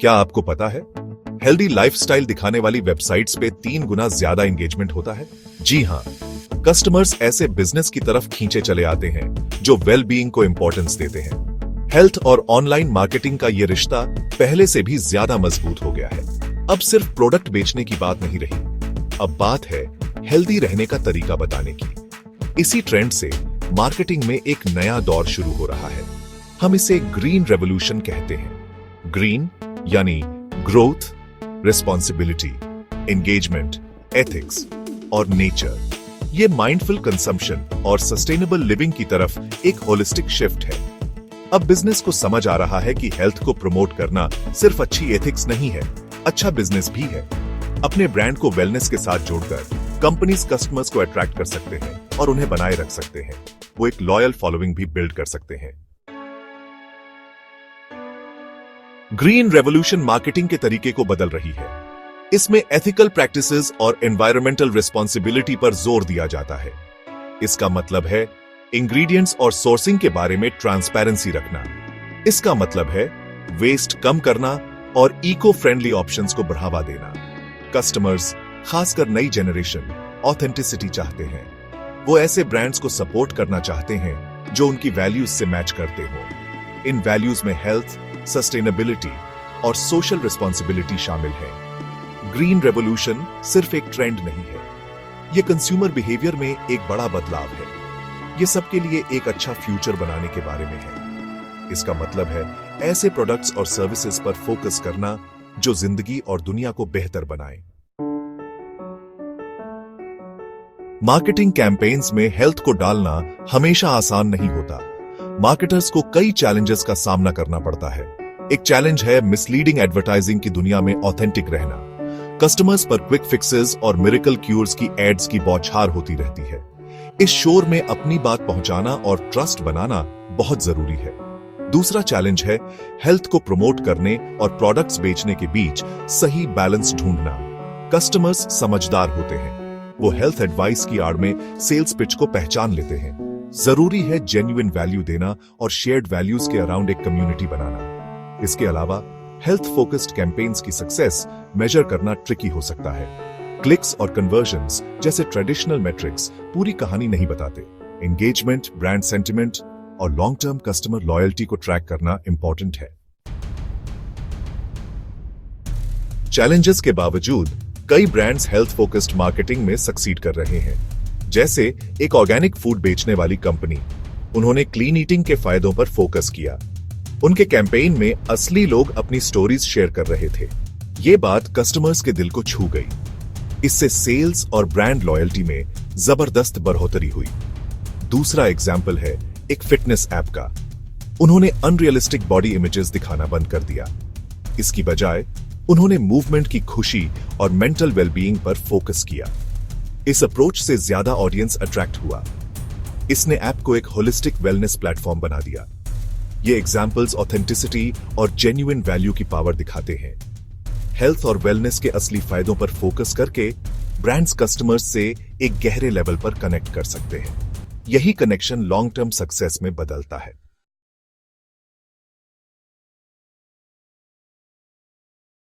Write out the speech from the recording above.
क्या आपको पता है हेल्दी लाइफस्टाइल दिखाने वाली वेबसाइट्स पे 3 गुना ज्यादा एंगेजमेंट होता है? जी हां, कस्टमर्स ऐसे बिजनेस की तरफ खींचे चले आते हैं जो वेल बीइंग को इंपॉर्टेंस देते हैं। हेल्थ और ऑनलाइन मार्केटिंग का ये रिश्ता पहले से भी ज्यादा मजबूत हो गया है। अब सिर्फ प्रोडक्ट बेचने की बात नहीं रही, अब बात है हेल्दी रहने का तरीका बताने की। इसी ट्रेंड से मार्केटिंग में एक नया दौर शुरू हो रहा है। हम इसे ग्रीन रेवोल्यूशन कहते हैं। ग्रीन यानी ग्रोथ, रिस्पॉन्सिबिलिटी, एंगेजमेंट, एथिक्स और नेचर। ये माइंडफुल कंजम्पशन और सस्टेनेबल लिविंग की तरफ एक होलिस्टिक शिफ्ट है। अब बिजनेस को समझ आ रहा है कि हेल्थ को प्रमोट करना सिर्फ अच्छी एथिक्स नहीं है, अच्छा बिजनेस भी है। अपने ब्रांड को वेलनेस के साथ जोड़कर कंपनीज कस्टमर्स को अट्रैक्ट कर सकते हैं और उन्हें बनाए रख सकते हैं। वो एक लॉयल फॉलोइंग भी बिल्ड कर सकते हैं। ग्रीन रेवोल्यूशन मार्केटिंग के तरीके को बदल रही है। इसमें एथिकल प्रैक्टिसेस और एनवायरमेंटल रिस्पॉन्सिबिलिटी पर जोर दिया जाता है। इसका मतलब है इंग्रेडिएंट्स और सोर्सिंग के बारे में ट्रांसपेरेंसी रखना। इसका मतलब है वेस्ट कम करना और इको फ्रेंडली ऑप्शंस को बढ़ावा देना। कस्टमर्स, खासकर नई जनरेशन, ऑथेंटिसिटी चाहते हैं। वो ऐसे ब्रांड्स को सपोर्ट करना चाहते हैं जो उनकी वैल्यूज से मैच करते हो। इन वैल्यूज में हेल्थ, सस्टेनेबिलिटी और सोशल रिस्पॉन्सिबिलिटी शामिल है। ग्रीन रेवोल्यूशन सिर्फ एक ट्रेंड नहीं है, यह कंज्यूमर बिहेवियर में एक बड़ा बदलाव है। यह सबके लिए एक अच्छा फ्यूचर बनाने के बारे में है। इसका मतलब है ऐसे प्रोडक्ट्स और सर्विसेज पर फोकस करना जो जिंदगी और दुनिया को बेहतर बनाए। मार्केटिंग कैंपेन्स में हेल्थ को डालना हमेशा आसान नहीं होता। मार्केटर्स को कई चैलेंजेस का सामना करना पड़ता है। एक चैलेंज है मिसलीडिंग एडवर्टाइजिंग की दुनिया में ऑथेंटिक रहना। कस्टमर्स पर क्विक फिक्सेस और मिरेकल क्यूर्स की एड्स की बौछार होती रहती है। इस शोर में अपनी बात पहुंचाना और ट्रस्ट बनाना बहुत जरूरी है। दूसरा चैलेंज है हेल्थ को प्रमोट करने और प्रोडक्ट्स बेचने के बीच सही बैलेंस ढूंढना। कस्टमर्स समझदार होते हैं, वो हेल्थ एडवाइस की आड़ में सेल्स पिच को पहचान लेते हैं। जरूरी है जेन्युइन वैल्यू देना और शेयर्ड वैल्यूज के अराउंड एक कम्युनिटी बनाना। इसके अलावा हेल्थ फोकस्ड कैंपेन्स की सक्सेस मेजर करना ट्रिकी हो सकता है। क्लिक्स और कन्वर्जन्स जैसे ट्रेडिशनल मेट्रिक्स पूरी कहानी नहीं बताते। एंगेजमेंट, ब्रांड सेंटिमेंट और लॉन्ग टर्म कस्टमर लॉयल्टी को ट्रैक करना इंपॉर्टेंट है। चैलेंजेस के बावजूद कई ब्रांड्स हेल्थ फोकस्ड मार्केटिंग में सक्सीड कर रहे हैं। जैसे एक ऑर्गेनिक फूड बेचने वाली कंपनी, उन्होंने क्लीन ईटिंग के फायदों पर फोकस किया। उनके कैंपेन में असली लोग अपनी स्टोरीज शेयर कर रहे थे। ये बात कस्टमर्स के दिल को छू गई। इससे सेल्स और ब्रांड लॉयल्टी में जबरदस्त बढ़ोतरी हुई। दूसरा एग्जाम्पल है एक फिटनेस ऐप का। उन्होंने अनरियलिस्टिक बॉडी इमेजेस दिखाना बंद कर दिया। इसकी बजाय उन्होंने मूवमेंट की खुशी और मेंटल वेलबीइंग पर फोकस किया। इस अप्रोच से ज्यादा ऑडियंस अट्रैक्ट हुआ। इसने ऐप को एक होलिस्टिक वेलनेस प्लेटफॉर्म बना दिया। ये एग्जाम्पल्स ऑथेंटिसिटी और जेन्युइन वैल्यू की पावर दिखाते हैं। हेल्थ और वेलनेस के असली फायदों पर फोकस करके ब्रांड्स कस्टमर्स से एक गहरे लेवल पर कनेक्ट कर सकते हैं। यही कनेक्शन लॉन्ग टर्म सक्सेस में बदलता है।